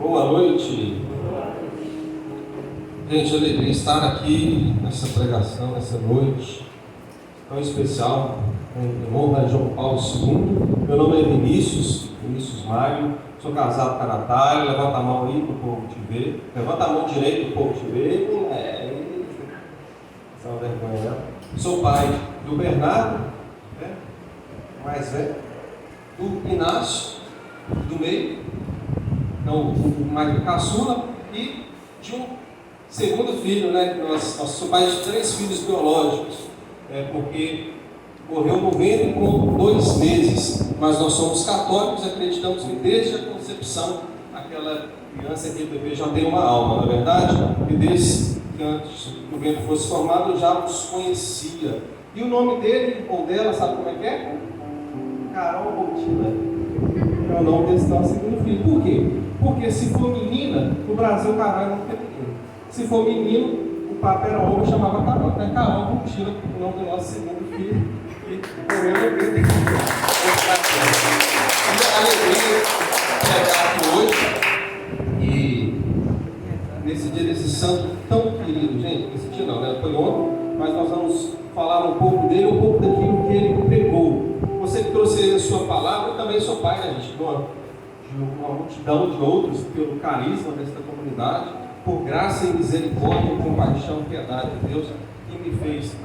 Boa noite. Gente, alegria estar aqui nessa pregação, nessa noite tão especial, em honra de João Paulo II. Meu nome é Vinícius Mário, sou casado com a Natália. Levanta a mão aí para o povo te ver. Levanta a mão direita para o povo te ver. Essa é uma vergonha, né? Sou pai do Bernardo, né? Mais velho, do Inácio, do meio, não, o mais caçula, e de um segundo filho, né? Nós somos pais de 3 filhos biológicos, porque morreu no ventre com 2 meses, mas nós somos católicos e acreditamos que desde a concepção aquela criança, aquele bebê já tem uma alma, não é verdade? E desde que antes que o ventre fosse formado eu já os conhecia. E o nome dele ou dela, sabe como é que é? Carol Botina. É o nome desse tal segundo filho. Por quê? Porque se for menina, no Brasil Carol não tem menino. Se for menino, o papai era homem e chamava Carol. Então é Carol Botina, o nome do nosso segundo filho. E morreu no ventre. É alegria pregar aqui hoje. E nesse dia desse santo tão querido, gente, esse dia não, né? Foi ontem, mas nós vamos falar um pouco dele, um pouco daquilo que ele pregou. Você que trouxe a sua palavra, eu também sou pai, né, gente? De uma multidão de outros, pelo carisma desta comunidade, por graça e misericórdia, compaixão e piedade de Deus, que me fez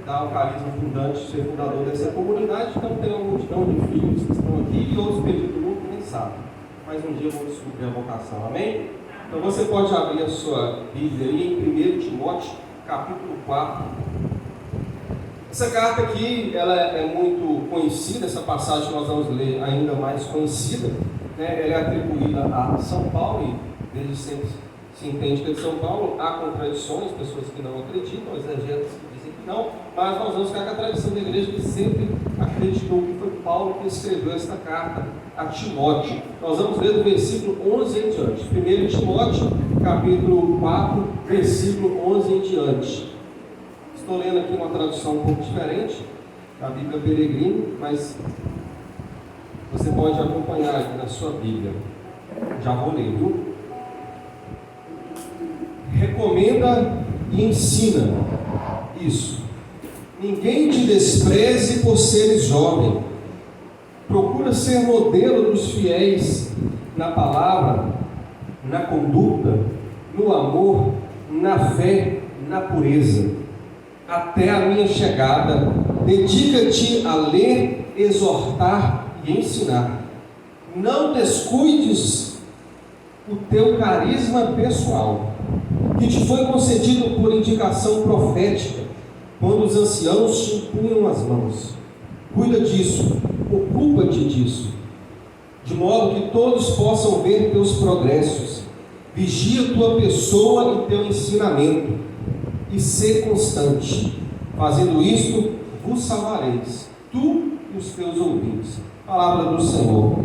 dar o carisma fundante, ser fundador dessa comunidade. Então tem uma multidão de filhos que estão aqui e outros perdidos do mundo que nem sabem. Mas um dia vão descobrir a vocação, amém? Então você pode abrir a sua Bíblia aí em 1 Timóteo, capítulo 4. Essa carta aqui, ela é muito conhecida, essa passagem que nós vamos ler ainda mais conhecida, né? Ela é atribuída a São Paulo, e desde sempre se entende que é de São Paulo. Há contradições, pessoas que não acreditam, exegetas que dizem que não, mas nós vamos ficar com a tradição da igreja que sempre acreditou que foi Paulo que escreveu esta carta a Timóteo. Nós vamos ler do versículo 11 em diante. 1 Timóteo, capítulo 4, versículo 11 em diante. Estou lendo aqui uma tradução um pouco diferente, da Bíblia Peregrina, mas você pode acompanhar aqui na sua Bíblia. Já vou ler, viu? Recomenda e ensina. Isso. Ninguém te despreze por seres jovem. Procura ser modelo dos fiéis na palavra, na conduta, no amor, na fé, na pureza. Até a minha chegada, dedica-te a ler, exortar e ensinar. Não descuides o teu carisma pessoal, que te foi concedido por indicação profética, quando os anciãos te impunham as mãos. Cuida disso, ocupa-te disso, de modo que todos possam ver teus progressos. Vigia tua pessoa e teu ensinamento, e ser constante. Fazendo isto, vos salvareis, tu e os teus ouvintes. Palavra do Senhor.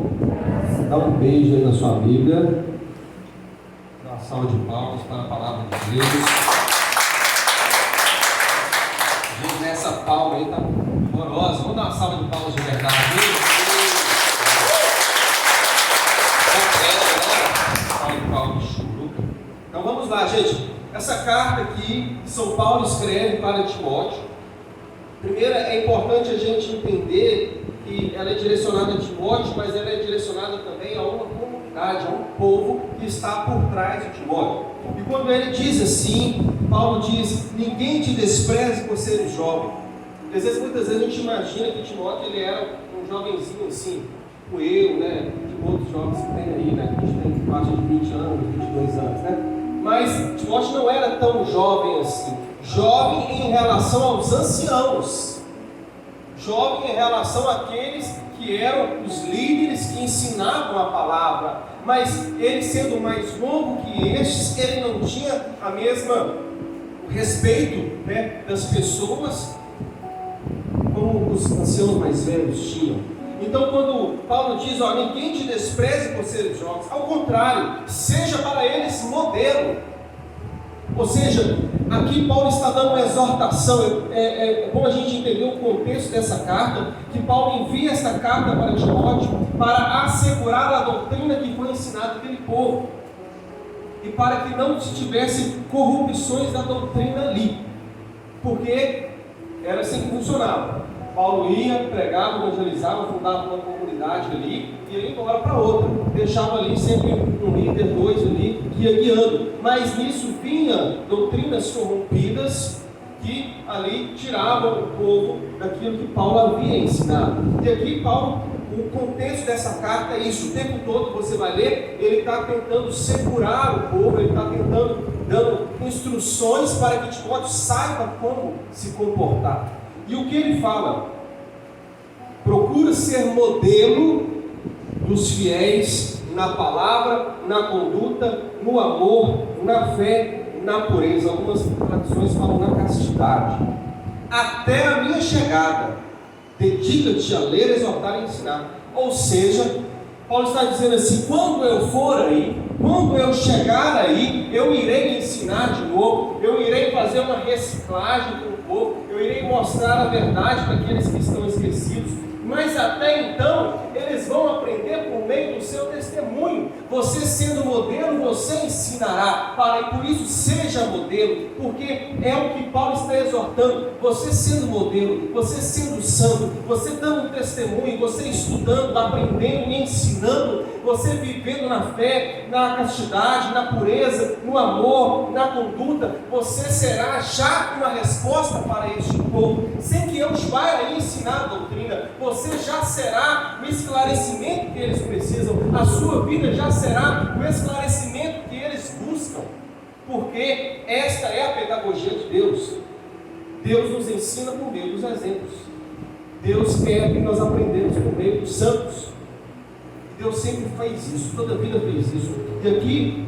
Dá um beijo aí na sua Bíblia. Dá uma salva de palmas para a palavra de Deus. Gente, nessa palma aí tá horrorosa. Vamos dar uma salva de palmas de verdade. Salva de palmas de churuca. Então vamos lá, gente. Essa carta aqui, São Paulo escreve para Timóteo. Primeiro, é importante a gente entender que ela é direcionada a Timóteo, mas ela é direcionada também a uma comunidade, a um povo que está por trás de Timóteo. E quando ele diz assim, Paulo diz: ninguém te despreze por seres jovem. Às vezes, muitas vezes a gente imagina que Timóteo ele era um jovenzinho assim, como eu, né? De outros jovens que tem aí, né? Que a gente tem faixa de 20 anos, 22 anos, né? Mas Timóteo não era tão jovem assim. Jovem em relação aos anciãos. Jovem em relação àqueles que eram os líderes que ensinavam a palavra. Mas ele, sendo mais novo que estes, ele não tinha o respeito, né, das pessoas como os anciãos mais velhos tinham. Então, quando Paulo diz: ninguém te despreze por seres jovens, ao contrário, seja para eles modelo. Ou seja, aqui Paulo está dando uma exortação. É bom a gente entender o contexto dessa carta, que Paulo envia essa carta para Timóteo para assegurar a doutrina que foi ensinada àquele povo, e para que não se tivesse corrupções da doutrina ali, porque era assim que funcionava. Paulo ia, pregava, evangelizava, fundava uma comunidade ali, e ia embora para outra, deixava ali sempre um líder, dois ali, que ia guiando. Mas nisso vinha doutrinas corrompidas, que ali tiravam o povo daquilo que Paulo havia ensinado. E aqui Paulo, o contexto dessa carta é isso. O tempo todo você vai ler, ele está tentando segurar o povo, ele está dando instruções para que Timóteo saiba como se comportar. E o que ele fala? Procura ser modelo dos fiéis na palavra, na conduta, no amor, na fé, na pureza. Algumas traduções falam na castidade. Até a minha chegada, dedica-te a ler, exortar e ensinar. Ou seja, Paulo está dizendo assim: quando eu for aí, quando eu chegar aí, eu irei ensinar de novo, eu irei fazer uma reciclagem com o povo, eu irei mostrar a verdade para aqueles que estão esquecidos. Mas até então, eles vão aprender por meio do seu testemunho. Você sendo modelo, você ensinará. E por isso seja modelo, porque é o que Paulo está exortando. Você sendo modelo, você sendo santo, você dando testemunho, você estudando, aprendendo e ensinando, você vivendo na fé, na castidade, na pureza, no amor, na conduta, você será já uma resposta para este povo, sem que eu vá aí ensinar a doutrina. Você já será o esclarecimento que eles precisam, a sua vida já será o esclarecimento que eles buscam, porque esta é a pedagogia de Deus. Deus nos ensina por meio dos exemplos. Deus quer que nós aprendamos por meio dos santos. Deus sempre fez isso, toda a vida fez isso. E aqui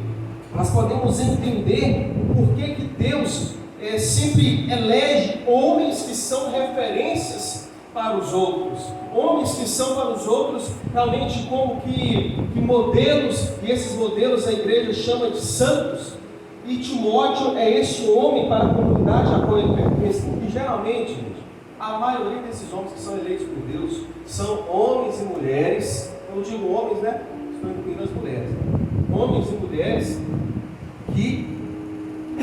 nós podemos entender por que Deus sempre elege homens que são referências para os outros, homens que são para os outros realmente como que modelos, e esses modelos a igreja chama de santos. E Timóteo é este homem para a comunidade a qual ele pertence. E geralmente, gente, a maioria desses homens que são eleitos por Deus são homens e mulheres. Eu digo homens, né? Estou incluindo as mulheres. Homens e mulheres que,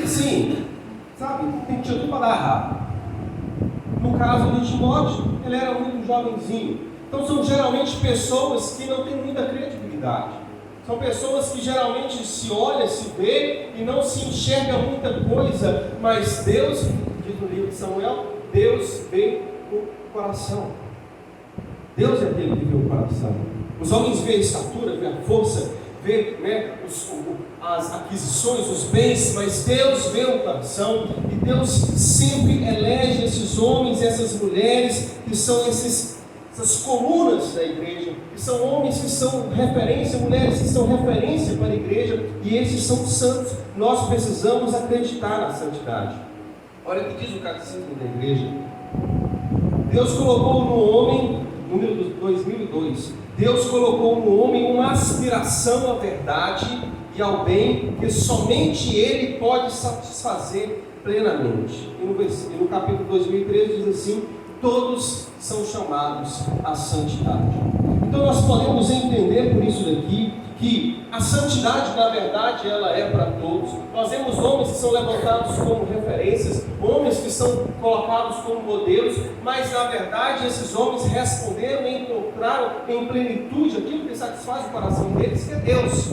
sim, sabe, tem tudo para dar errado. No caso de Timóteo, ele era muito jovenzinho. Então são geralmente pessoas que não têm muita credibilidade. São pessoas que geralmente se olha, se vê e não se enxerga muita coisa. Mas Deus, diz no livro de Samuel, Deus vê o coração. Deus é aquele que vê o coração. Os homens veem a estatura, veem a força, veem, né, as aquisições, os bens, mas Deus vê o coração. E Deus sempre elege esses homens e essas mulheres que são essas colunas da igreja, que são homens que são referência, mulheres que são referência para a igreja, e esses são santos. Nós precisamos acreditar na santidade. Olha o que diz o catecismo da igreja. Deus colocou no homem, número 2002, Deus colocou no homem uma aspiração à verdade e ao bem que somente Ele pode satisfazer plenamente. E no capítulo 2013 diz assim: todos são chamados à santidade. Então nós podemos entender por isso daqui que a santidade, na verdade, ela é para todos. Nós vemos homens que são levantados como referências, homens que são colocados como modelos, mas na verdade esses homens responderam e encontraram em plenitude aquilo que satisfaz o coração deles, que é Deus.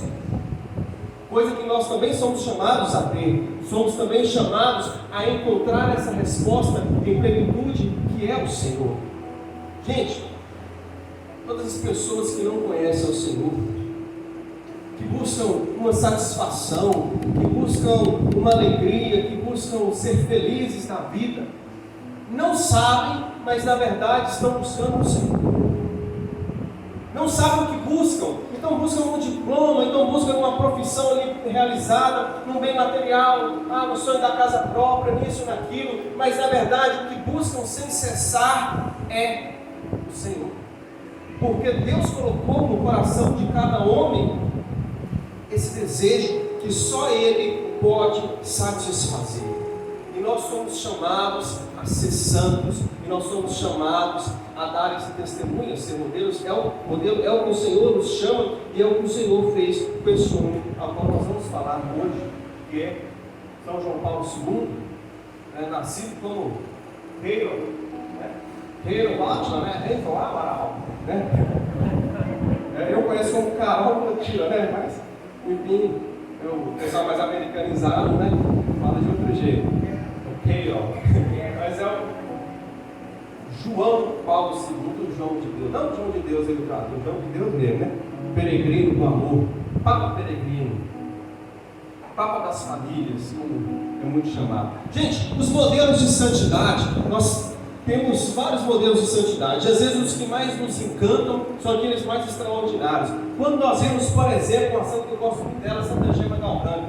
Coisa que nós também somos chamados a ter. Somos também chamados a encontrar essa resposta em plenitude, que é o Senhor. Gente, todas as pessoas que não conhecem o Senhor, que buscam uma satisfação, que buscam uma alegria, que buscam ser felizes na vida, não sabem, mas na verdade estão buscando o Senhor. Não sabem o que buscam, então buscam um diploma, então buscam uma profissão ali realizada, num bem material, no sonho da casa própria, nisso, naquilo, mas na verdade o que buscam sem cessar é o Senhor. Porque Deus colocou no coração de cada homem esse desejo que só Ele pode satisfazer. E nós somos chamados a ser santos, e nós somos chamados a dar esse testemunho, a ser modelos. É o que o Senhor nos chama, e é o que o Senhor fez com esse homem, ao qual nós vamos falar hoje, que é São João Paulo II, nascido como rei, rei Batman, rei Amaral, eu conheço como Carol Tira, mas enfim, o pessoal mais americanizado, fala de outro jeito. Ok, mas é o João Paulo II, João de Deus, não João de Deus educado, João de Deus mesmo, peregrino do amor, Papa Peregrino, Papa das famílias, como é muito chamado. Gente, os modelos de santidade, nós temos vários modelos de santidade. Às vezes os que mais nos encantam são aqueles mais extraordinários. Quando nós vemos, por exemplo, uma santa que eu gosto muito dela, Santa Gema Galgani,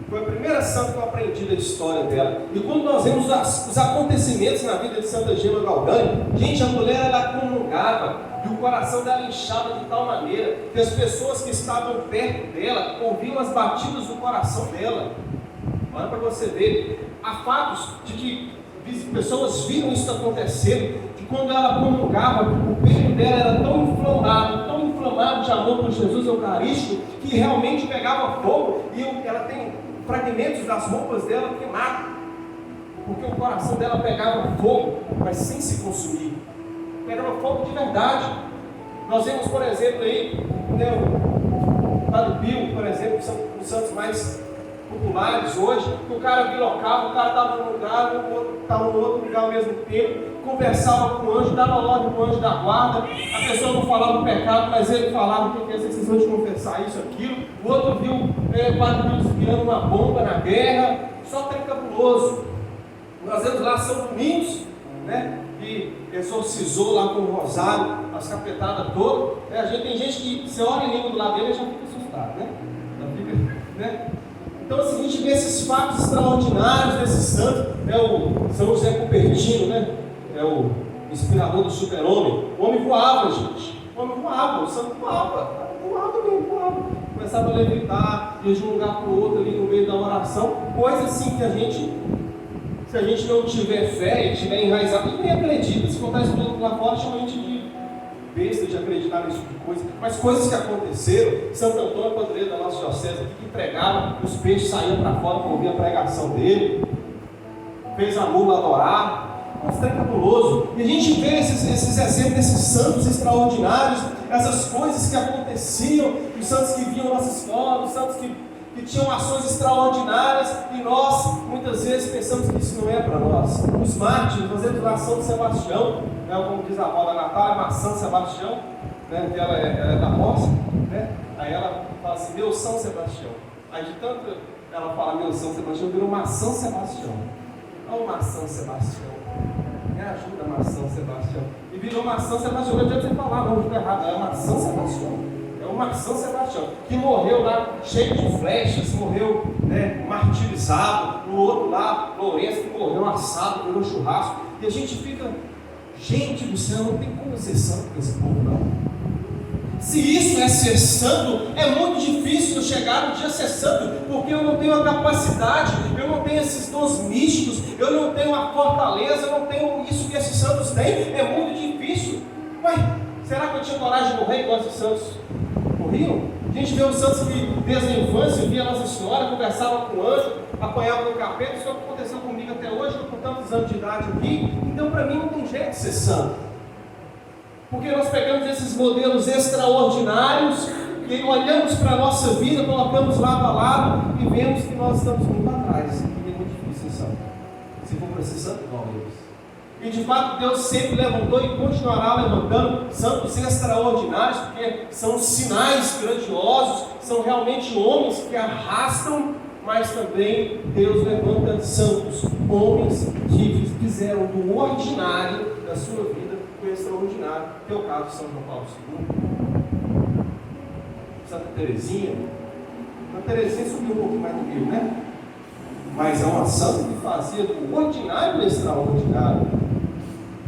foi a primeira santa que eu aprendi da história dela. E quando nós vemos os acontecimentos na vida de Santa Gema Galgani, gente, a mulher ela comungava, e o coração dela inchava de tal maneira que as pessoas que estavam perto dela ouviam as batidas do coração dela. Olha para você ver, há fatos de que pessoas viram isso acontecendo, que quando ela comungava, o peito dela era tão inflamado de amor por Jesus Eucarístico, que realmente pegava fogo, e ela tem fragmentos das roupas dela queimados, porque o coração dela pegava fogo, mas sem se consumir, pegava fogo de verdade. Nós vemos, por exemplo, aí, o Padre Pio, por exemplo, que são os santos mais populares hoje, que o cara bilocava, o cara estava num lugar, o outro estava no outro lugar ao mesmo tempo, conversava com o anjo, dava ordem para o anjo da guarda, a pessoa não falava o pecado, mas ele falava o que é vocês vão de confessar isso, aquilo. O outro viu o Padre Pio desviando uma bomba na guerra, só trem cabuloso. Nós vemos lá São Domingos, que exorcizou lá com o rosário, as capetadas todas. Tem gente que você olha em língua do lado dele e já fica assustado, Já fica, Então, assim, a gente vê esses fatos extraordinários desses santos. O São José Cupertino, é o inspirador do super-homem. O homem voava, gente. O homem voava, o santo voava. Voava. Começava a levitar, ia de um lugar para o outro ali no meio da oração. Coisa assim que se a gente não tiver fé e tiver enraizado, ninguém acredita. Se contar isso tudo lá fora, chama a gente de besta de acreditar nesse tipo de coisa, mas coisas que aconteceram. Santo Antônio, padroeiro da nossa diocese aqui, que pregava, os peixes saíam para fora para ouvir a pregação dele, fez a mula adorar, um trem cabuloso. E a gente vê esses exemplos desses santos extraordinários, essas coisas que aconteciam, os santos que vinham nossa escola, os santos que tinham ações extraordinárias, e nós muitas vezes pensamos que isso não é para nós. Os mártires, nós vemos lá São Sebastião, como diz a avó da Natália, maçã Sebastião, que ela é da roça, aí ela fala assim, meu São Sebastião. Aí de tanto ela fala meu São Sebastião, virou maçã Sebastião. Olha o maçã Sebastião, me ajuda maçã Sebastião. E virou maçã Sebastião, não adianta você falar, não, ficou errado, é maçã Sebastião. É o Maçã Sebastião, que morreu lá cheio de flechas, morreu martirizado. No outro lado, Lourenço, que morreu assado, virou churrasco. E a gente fica, gente do céu, não tem como ser santo com esse povo, não. Se isso é ser santo, é muito difícil eu chegar no dia ser santo, porque eu não tenho a capacidade, eu não tenho esses dons místicos, eu não tenho a fortaleza, eu não tenho isso que esses santos têm. É muito difícil. Mas será que eu tinha coragem de morrer igual esses santos morriam? A gente vê os santos que desde a infância via Nossa Senhora, conversava com o anjo, apanhava no capeta. Isso aconteceu comigo até hoje, com tantos anos de idade aqui. Então para mim não tem jeito de ser santo, porque nós pegamos esses modelos extraordinários e olhamos para a nossa vida, colocamos lado a lado e vemos que nós estamos muito atrás. E é muito difícil ser santo, se for para ser santo igual a eles. E de fato Deus sempre levantou e continuará levantando santos extraordinários, porque são sinais grandiosos, são realmente homens que arrastam, mas também Deus levanta santos, homens que fizeram do ordinário da sua vida o extraordinário, que é o caso de São João Paulo II, Santa Teresinha. Santa Teresinha subiu um pouco mais do Rio, mas é uma santa que fazia do ordinário o extraordinário.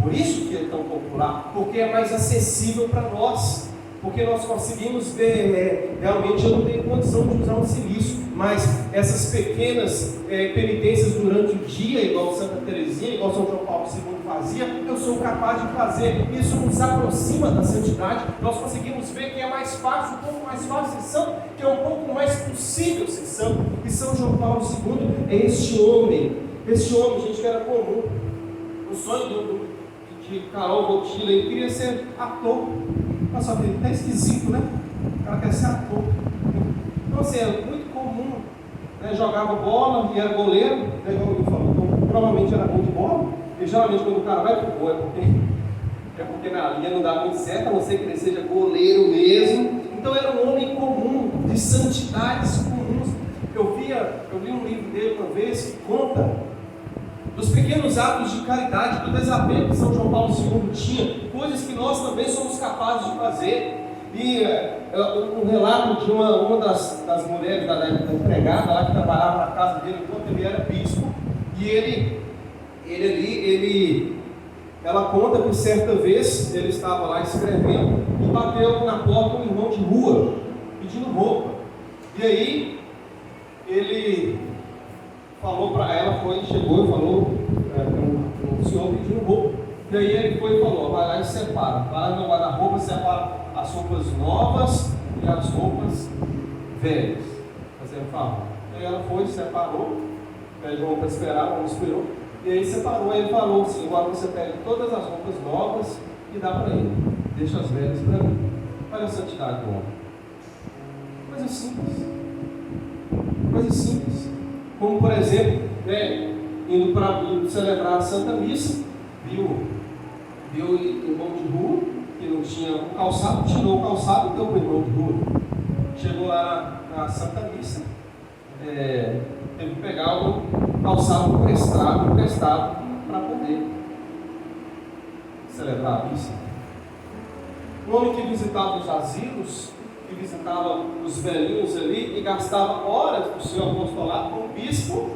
Por isso que é tão popular, porque é mais acessível para nós. porque nós conseguimos ver, realmente eu não tenho condição de usar um silício, mas essas pequenas penitências durante o dia, igual Santa Teresinha, igual São João Paulo II fazia, eu sou capaz de fazer. Isso nos aproxima da santidade. Nós conseguimos ver que é mais fácil, um pouco mais fácil ser santo, que é um pouco mais possível ser santo. E São João Paulo II é este homem, gente, que era comum. O sonho de Carol Bottilla, ele queria ser ator. Mas só que ele está esquisito, né? Ela quer ser ator. Então, assim, é muito comum, né? Jogava bola e era goleiro, né? Como ele falou, então, provavelmente era bom de bola. E geralmente quando o cara vai pro gol é porque na linha não dá muito certo, a não ser que ele seja goleiro mesmo. Então era um homem comum, de santidades comuns. Eu li um livro dele uma vez que conta dos pequenos atos de caridade, do desapego que São João Paulo II tinha, coisas que nós também somos capazes de fazer. E um relato de uma das mulheres da empregada lá que trabalhava na casa dele enquanto ele era bispo, e ela conta que certa vez ele estava lá escrevendo e bateu na porta um irmão de rua pedindo roupa. E aí ele falou para ela, chegou e falou um senhor pedindo roupa. E aí ele foi e falou: vai lá e separa, vai lá no guarda-roupa, separa as roupas novas e as roupas velhas, fazendo favor. Aí ela foi, separou, pediu para esperar, não esperou. E aí separou, aí ele falou assim: agora você pega todas as roupas novas e dá para ele, deixa as velhas para mim. Olha a santidade do homem. Coisa simples. Coisa simples. Como por exemplo, indo celebrar a Santa Missa, viu o irmão de rua, que não tinha um calçado, tirou o calçado e deu para o irmão de rua. Chegou lá na Santa Missa, teve que pegar o calçado emprestado para poder celebrar a missa. Um homem que visitava os asilos, que visitava os velhinhos ali e gastava horas do seu apostolado como bispo,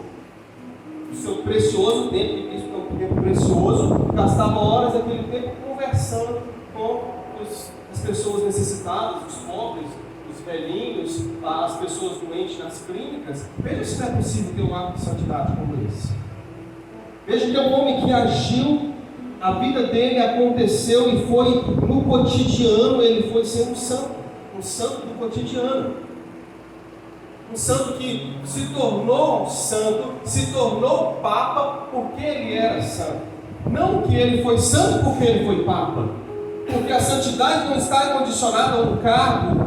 o seu precioso tempo de bispo, que é um tempo precioso, gastava horas daquele tempo conversando com as pessoas necessitadas, os pobres, os velhinhos, as pessoas doentes nas clínicas. Veja se não é possível ter um ato de santidade como esse. Veja que é um homem que agiu, a vida dele aconteceu e foi no cotidiano, ele foi ser um santo do cotidiano. Um santo que se tornou santo, se tornou papa porque ele era santo. Não que ele foi santo porque ele foi papa. Porque a santidade não está condicionada a um cargo.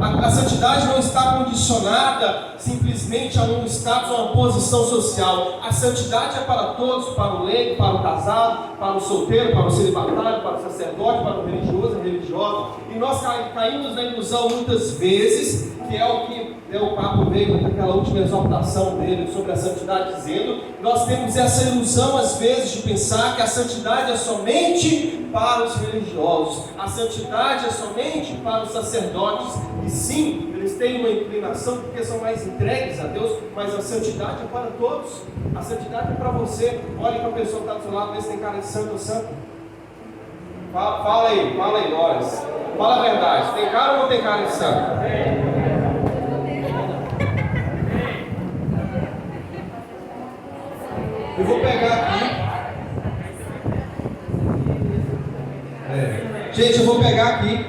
A santidade não está condicionada simplesmente a um status, a uma posição social. A santidade é para todos, para o leigo, para o casado, para o solteiro, para o celibatário, para o sacerdote, para o religioso, a religiosa. E nós caímos na ilusão muitas vezes, que é o que o Papa veio naquela última exortação dele sobre a santidade, dizendo: nós temos essa ilusão às vezes de pensar que a santidade é somente para os religiosos, a santidade é somente para os sacerdotes. E sim, eles têm uma inclinação porque são mais entregues a Deus, mas a santidade é para todos. A santidade é para você. Olhe para a pessoa que está do seu lado, vê se tem cara de santo ou santo. Fala aí, nós. Fala a verdade, tem cara ou não tem cara de santo? Eu vou pegar aqui. Gente, eu vou pegar aqui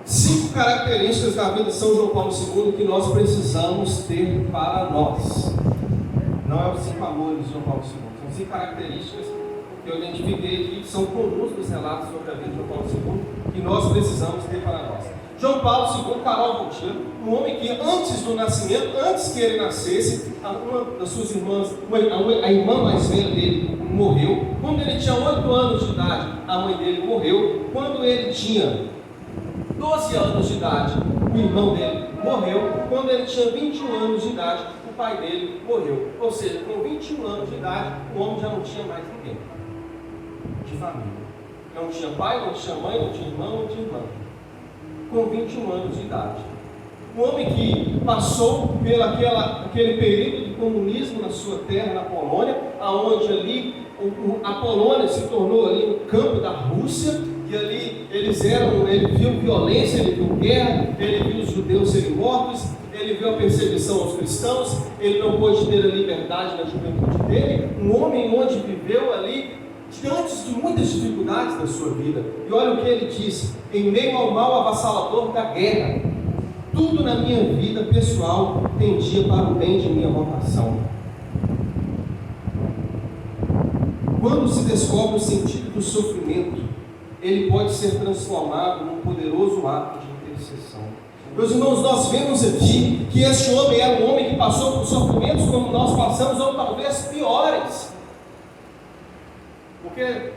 5 características da vida de São João Paulo II que nós precisamos ter para nós. Não é os 5 amores de João Paulo II, são 5 características que eu identifiquei aqui, que são comuns dos relatos sobre a vida de João Paulo II, que nós precisamos ter para nós. João Paulo II, Carol Bottilla, um homem que antes do nascimento, antes que ele nascesse, uma das suas irmãs, a irmã mais velha dele, morreu. Quando ele tinha 8 anos de idade, a mãe dele morreu. Quando ele tinha 12 anos de idade, o irmão dele morreu. Quando ele tinha 21 anos de idade, o pai dele morreu. Ou seja, com 21 anos de idade, o homem já não tinha mais ninguém de família. Não tinha pai, não tinha mãe, não tinha irmão, não tinha irmã. Com 21 anos de idade. Um homem que passou pelo aquele período de comunismo na sua terra, na Polônia, aonde ali a Polônia se tornou ali um campo da Rússia, e ali Ele viu violência, ele viu guerra, ele viu os judeus serem mortos, ele viu a perseguição aos cristãos, ele não pôde ter a liberdade na juventude dele, um homem onde viveu ali diante de muitas dificuldades da sua vida. E olha o que ele diz: em meio ao mal avassalador da guerra, tudo na minha vida pessoal tendia para o bem de minha vocação. Quando se descobre o sentido do sofrimento, ele pode ser transformado num poderoso ato de intercessão. Meus irmãos, nós vemos aqui que este homem era um homem que passou por sofrimentos como nós passamos, ou talvez piores. Porque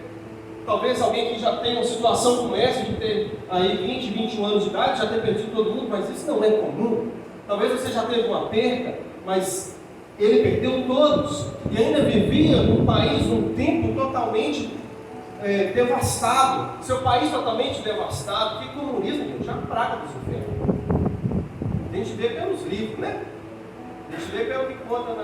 talvez alguém que já tenha uma situação como essa, de ter aí 20, 21 anos de idade, já ter perdido todo mundo, mas isso não é comum. Talvez você já teve uma perda, mas ele perdeu todos, e ainda vivia num país, num tempo totalmente devastado. Seu país totalmente devastado. Que comunismo, gente, é a praga dos infernos. A gente vê pelos livros, né? A gente vê pelo que conta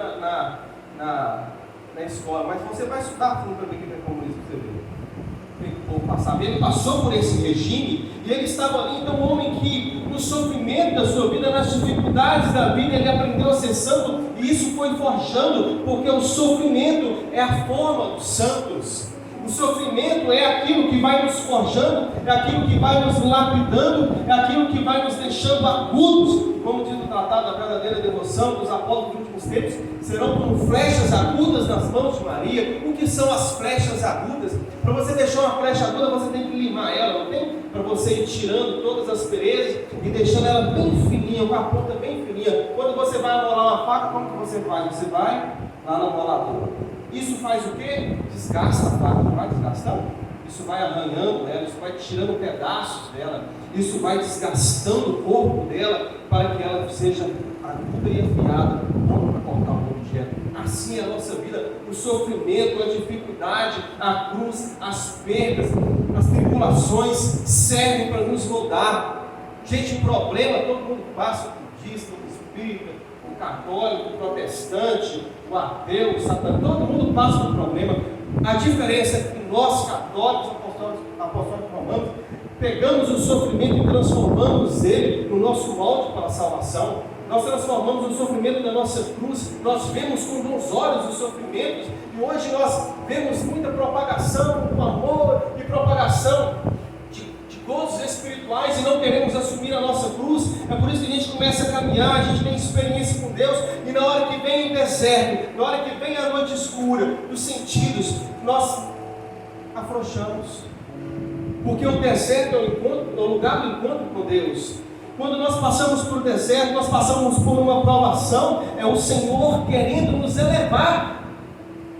na escola, mas você vai estudar fundo para ver o que é comunismo, você vê. Ele passou por esse regime e ele estava ali. Então, um homem que no sofrimento da sua vida, nas dificuldades da vida, ele aprendeu a ser santo, e isso foi forjando, porque o sofrimento é a forma dos santos. O sofrimento é aquilo que vai nos forjando, é aquilo que vai nos lapidando, é aquilo que vai nos deixando agudos. Como diz o tratado da verdadeira devoção, dos apóstolos dos últimos tempos serão como flechas agudas nas mãos de Maria. O que são as flechas agudas? Para você deixar uma flecha aguda, você tem que limar ela, não tem? Para você ir tirando todas as asperezas e deixando ela bem fininha, com a ponta bem fininha. Quando você vai amolar uma faca, como que você faz? Você vai lá no amolador. Isso faz o quê? Desgasta a faca, não vai desgastando? Isso vai arranhando ela, isso vai tirando pedaços dela, isso vai desgastando o corpo dela, para que ela seja aguda e afiada, pronta para cortar um objeto. Assim é a nossa vida. O sofrimento, a dificuldade, a cruz, as perdas, as tribulações servem para nos moldar. Gente, problema todo mundo passa, o budista, o espírita, o católico, o protestante, o ateu, o satânico, todo mundo passa por problema. A diferença é que nós, católicos, apostólicos romanos, pegamos o sofrimento e transformamos ele no nosso molde para a salvação. Nós transformamos o sofrimento da nossa cruz, nós vemos com bons olhos os sofrimentos, e hoje nós vemos muita propagação do amor e propagação de gozos espirituais, e não queremos assumir a nossa cruz. É por isso que a gente começa a caminhar, a gente tem experiência com Deus, e na hora que vem o deserto, na hora que vem a noite escura, os sentidos, nós afrouxamos. Porque o deserto é o lugar do encontro com Deus. Quando nós passamos por o deserto, nós passamos por uma provação, é o Senhor querendo nos elevar.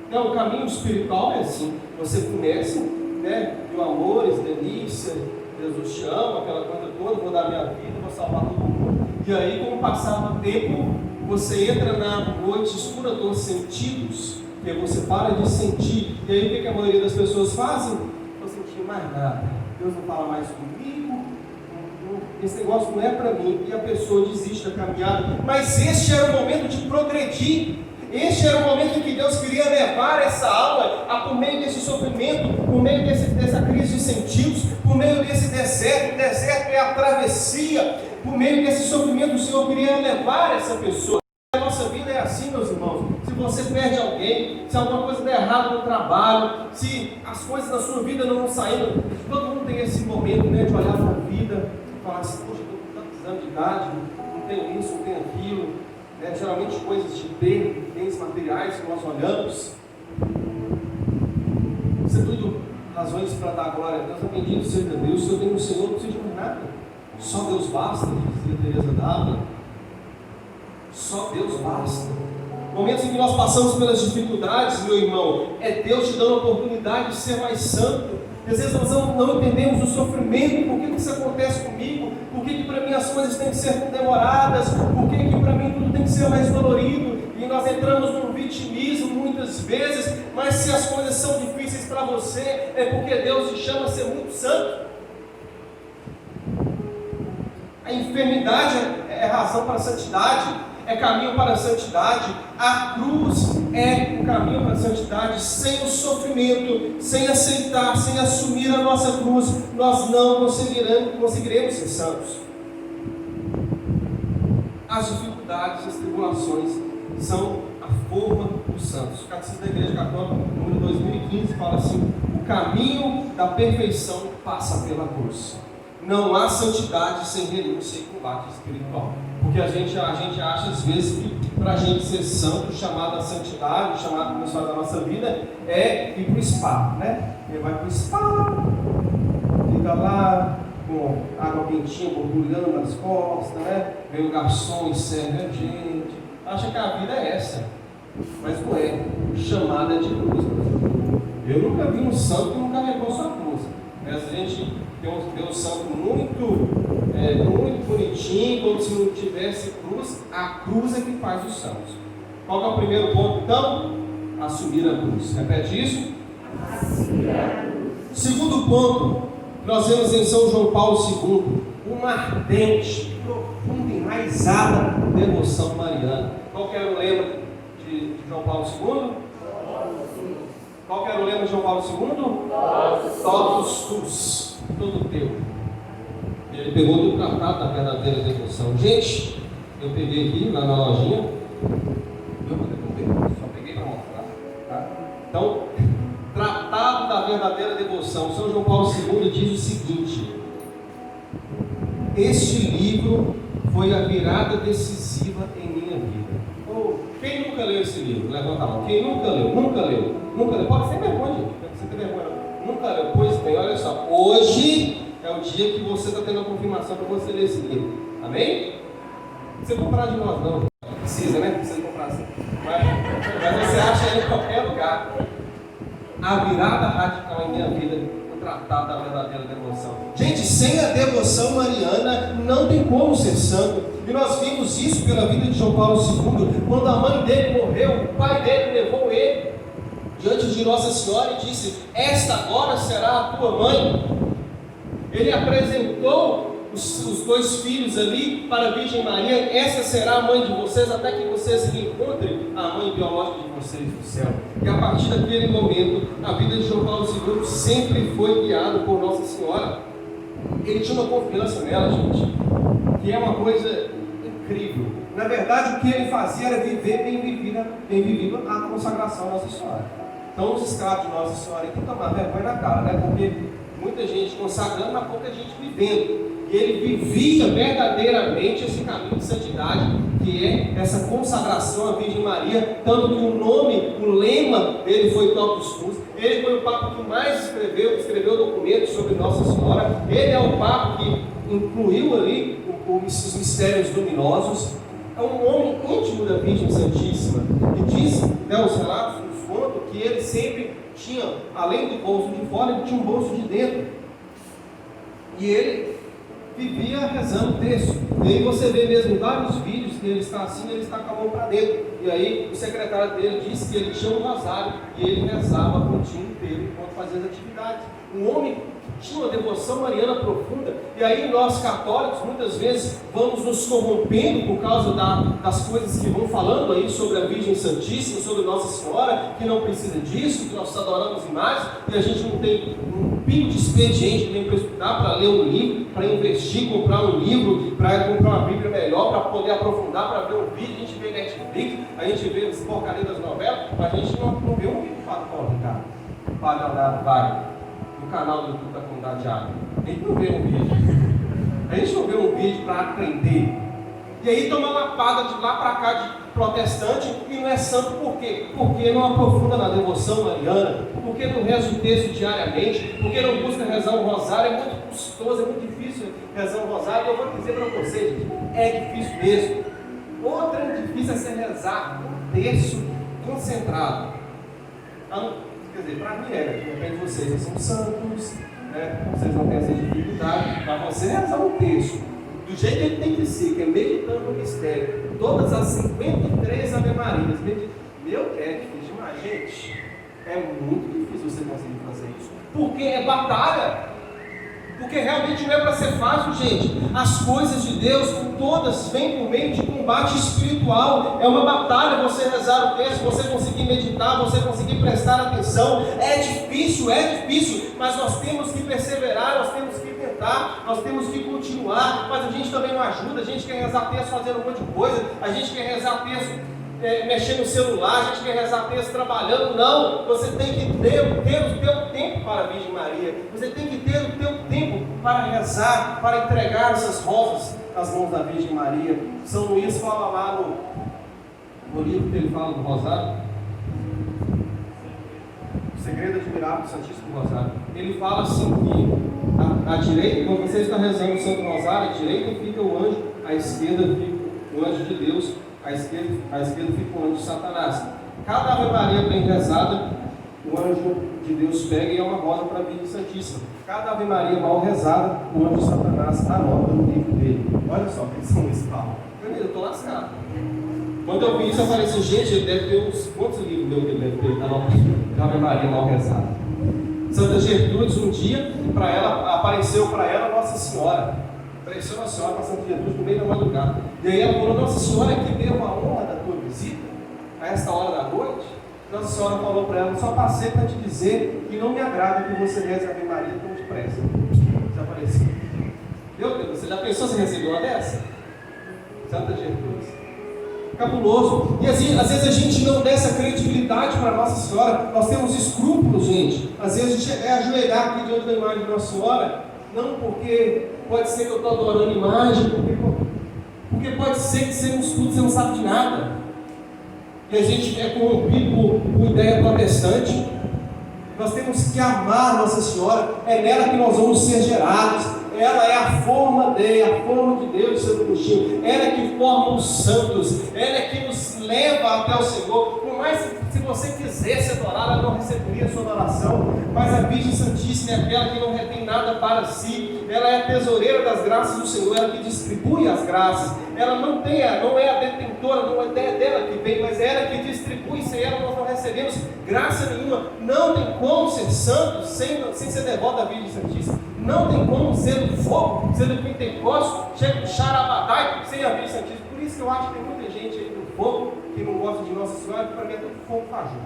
Então, o caminho espiritual é assim: você começa, né, de amores, delícia, Jesus te ama, aquela coisa toda, vou dar minha vida, vou salvar todo mundo. E aí, com o passar do tempo, você entra na noite escura dos sentidos, que aí você para de sentir. E aí, o que a maioria das pessoas fazem? Não estou sentindo mais nada, Deus não fala mais comigo, esse negócio não é para mim, e a pessoa desiste da caminhada. Mas este era o momento de progredir. Este era o momento em que Deus queria levar essa alma por meio desse sofrimento, por meio dessa crise de sentidos, por meio desse deserto. O deserto é a travessia. Por meio desse sofrimento, o Senhor queria levar essa pessoa. A nossa vida é assim, meus irmãos. Se você perde alguém, se alguma coisa der errado no trabalho, se as coisas da sua vida não vão saindo, todo mundo tem esse momento, né, de olhar para a vida e falar assim: poxa, eu estou com tantos anos de idade, não tenho isso, não tenho aquilo. Geralmente coisas de bens materiais que nós olhamos. Isso é tudo razões para dar glória a Deus. Bendito seja Deus. Se eu tenho o Senhor, não preciso de mais nada. Só Deus basta, dizia Teresa d'Ávila. Só Deus basta. Momentos em que nós passamos pelas dificuldades, meu irmão, é Deus te dando a oportunidade de ser mais santo. Às vezes nós não entendemos o sofrimento. Por que isso acontece comigo? Por que para mim as coisas têm que ser demoradas? Por que para mim tudo tem que ser mais dolorido? E nós entramos num vitimismo muitas vezes. Mas se as coisas são difíceis para você, é porque Deus te chama a ser muito santo. A enfermidade é razão para a santidade, é caminho para a santidade. A cruz é o caminho para a santidade. Sem o sofrimento, sem aceitar, sem assumir a nossa cruz, nós não conseguiremos ser santos. As dificuldades, as tribulações são a forma dos santos. O Catecismo da Igreja Católica, número 2015, fala assim: o caminho da perfeição passa pela cruz. Não há santidade sem renúncia e combate espiritual. Porque a gente acha às vezes que para a gente ser santo, chamado a santidade, chamado a começar da nossa vida, é ir para o spa, né? Ele vai para o spa, fica lá com água quentinha borbulhando nas costas, né? Vem o garçom e serve a gente. Acha que a vida é essa, mas não é. Chamada de cruz. Eu nunca vi um santo que não carregou sua cruz. Mas a gente tem um santo muito bonitinho, como se não tivesse cruz. A cruz é que faz os santos. Qual é o primeiro ponto, então? Assumir a cruz. Repete isso. Assumir a cruz. Segundo ponto, nós vemos em São João Paulo II uma ardente, profunda e enraizada devoção mariana. Qual que era o lema de João Paulo II? Qual que era o lema de João Paulo II? Todos tus, todo teu. Ele pegou do tratado da verdadeira devoção. Gente, eu peguei aqui lá na lojinha. Só peguei para mostrar. Tá? Então, Tratado da verdadeira devoção. São João Paulo II diz o seguinte: este livro foi a virada decisiva em minha vida. Quem nunca leu esse livro? Levanta a mão. Quem nunca leu? Nunca leu? Nunca leu? Pode ser vergonha, gente. Você tem vergonha? Nunca leu? Pois bem, olha só. Hoje é o dia que você está tendo a confirmação para você ler esse livro. Amém? Não precisa comprar de nós, não. Precisa, né? Precisa comprar assim. Mas você acha ele em qualquer lugar. A virada radical em minha vida, o tratado da verdadeira devoção. Gente, sem a devoção mariana não tem como ser santo. E nós vimos isso pela vida de João Paulo II. Quando a mãe dele morreu, o pai dele levou ele diante de Nossa Senhora e disse: esta agora será a tua mãe. Ele apresentou os dois filhos ali para a Virgem Maria: essa será a mãe de vocês, até que vocês encontrem a mãe biológica de vocês no céu. E a partir daquele momento, a vida de João Paulo II sempre foi guiada por Nossa Senhora. Ele tinha uma confiança nela, gente, que é uma coisa incrível. Na verdade, o que ele fazia era viver bem vivido a consagração a Nossa Senhora. Então, os escravos de Nossa Senhora têm que tomar vergonha na cara, né? Porque muita gente consagrando, mas pouca gente vivendo. E ele vivia verdadeiramente esse caminho de santidade, que é essa consagração à Virgem Maria. Tanto que o lema dele foi Totus Tuus. Ele foi o Papa que mais escreveu documentos sobre Nossa Senhora. Ele é o Papa que incluiu ali os mistérios luminosos. É um homem íntimo da Virgem Santíssima. E diz, né, os relatos nos contam que ele sempre tinha, além do bolso de fora, ele tinha um bolso de dentro. E ele vivia rezando o texto. E aí você vê mesmo em vários vídeos que ele está assim, ele está com a mão para dentro. E aí o secretário dele disse que ele tinha um rosário e ele rezava o dia inteiro enquanto fazia as atividades. Um homem que tinha uma devoção mariana profunda. E aí nós católicos muitas vezes vamos nos corrompendo por causa das coisas que vão falando aí sobre a Virgem Santíssima, sobre Nossa Senhora, que não precisa disso, que nós adoramos imagens, e a gente não tem um pingo de expediente para estudar, para ler um livro, para investir, comprar um livro, para comprar uma Bíblia melhor, para poder aprofundar, para ver um vídeo. A gente vê Netflix, a gente vê as porcarias das novelas, mas a gente não vê um vídeo do Padre Ricardo, o Padre Leonardo Wagner, no canal do YouTube da Comunidade Água. A gente não vê um vídeo. A gente não vê um vídeo para aprender. E aí toma uma lapada de lá para cá de protestante e não é santo. Por quê? Porque não aprofunda na devoção mariana, porque não reza o texto diariamente, porque não busca rezar um rosário. É muito custoso, é muito difícil rezar um rosário. E eu vou dizer para vocês, gente, é difícil mesmo. Outra difícil é ser rezar um texto concentrado. Quer dizer, para mim é, de repente vocês são santos, né? Vocês não têm essa dificuldade, para você rezar um texto do jeito que ele tem que ser, que é meditando no mistério, todas as 53 Ave Marias, é difícil demais, gente. É muito difícil você conseguir fazer isso, porque é batalha. Porque realmente não é para ser fácil, gente. As coisas de Deus, todas vêm por meio de combate espiritual. É uma batalha você rezar o texto, você conseguir meditar, você conseguir prestar atenção. É difícil, mas nós temos que perseverar, nós temos que tentar, nós temos que continuar. Mas a gente também não ajuda, a gente quer rezar texto fazendo um monte de coisa, a gente quer rezar texto mexendo no celular, a gente quer rezar texto trabalhando. Não, você tem que ter o teu tempo para a Virgem Maria, você tem que ter o teu tempo para rezar, para entregar essas rosas nas mãos da Virgem Maria. São Luís fala lá no livro que ele fala do Rosário, O Segredo Admirável do Santíssimo Rosário. Ele fala assim que à direita, quando você está rezando o Santo Rosário, à direita fica o anjo, à esquerda fica o anjo de Deus, à esquerda fica o anjo de Satanás. Cada Ave Maria bem rezada, o anjo de Deus pega e é uma rosa para a Virgem Santíssima. Cada Ave Maria mal rezada, o anjo de Satanás anota no livro dele. Olha só, que São Luís fala. Eu estou lascado. Quando eu vi isso, eu falei assim, gente, ele deve ter uns quantos livros meu que ele deve ter? Ave Maria mal rezada. Santa Gertrudes, um dia, apareceu para ela Nossa Senhora. Apareceu Nossa Senhora para Santa Gertrudes no meio da madrugada. E aí ela falou, Nossa Senhora, que deu a honra da tua visita, a esta hora da noite. Nossa Senhora falou para ela, só passei para te dizer que não me agrada que você reze a Ave Maria tão depressa. Desapareceu. Meu Deus, você já pensou se recebeu uma dessa? Santa Gertrudes. Cabuloso. E assim, às vezes a gente não dá essa credibilidade para Nossa Senhora. Nós temos escrúpulos, gente. Às vezes a gente ajoelhar aqui diante da imagem de Nossa Senhora, não porque pode ser que eu estou adorando a imagem, porque pode ser que você não estuda, você não sabe de nada. E a gente é corrompido por ideia protestante. Nós temos que amar Nossa Senhora, é nela que nós vamos ser gerados. Ela é a forma de Deus, Santo Agostinho. Ela é que forma os santos, ela é que nos leva até o Senhor. Por mais que se você quisesse adorar, ela não receberia a sua adoração. Mas a Virgem Santíssima é aquela que não retém nada para si. Ela é a tesoureira das graças do Senhor, ela que distribui as graças. Ela não é a detentora, não é dela que vem, mas é ela que distribui. Sem ela nós não recebemos graça nenhuma. Não tem como ser santo sem ser devoto à Virgem Santíssima. Não tem como ser do fogo, ser do Pentecostes, chega do Xarabadai, sem a Virgem Santíssima. Por isso que eu acho que tem muita gente aí do fogo que não gosta de Nossa Senhora, que para mim é tudo fogo fajuto.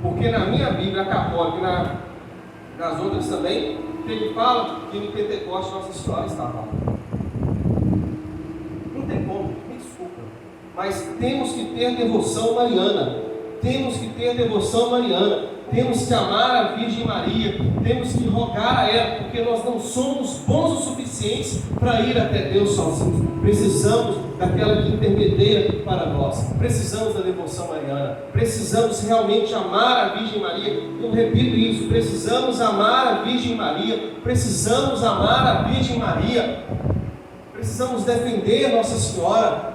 Porque na minha Bíblia católica e nas outras também, ele fala que no Pentecostes Nossa Senhora estava lá. Não tem como, me desculpa. Mas temos que ter devoção mariana. Temos que ter devoção mariana. Temos que amar a Virgem Maria, temos que rogar a ela, porque nós não somos bons o suficientes para ir até Deus sozinhos. Precisamos daquela que intermedia para nós, precisamos da devoção mariana, precisamos realmente amar a Virgem Maria. Eu repito isso, precisamos amar a Virgem Maria, precisamos amar a Virgem Maria, precisamos defender Nossa Senhora.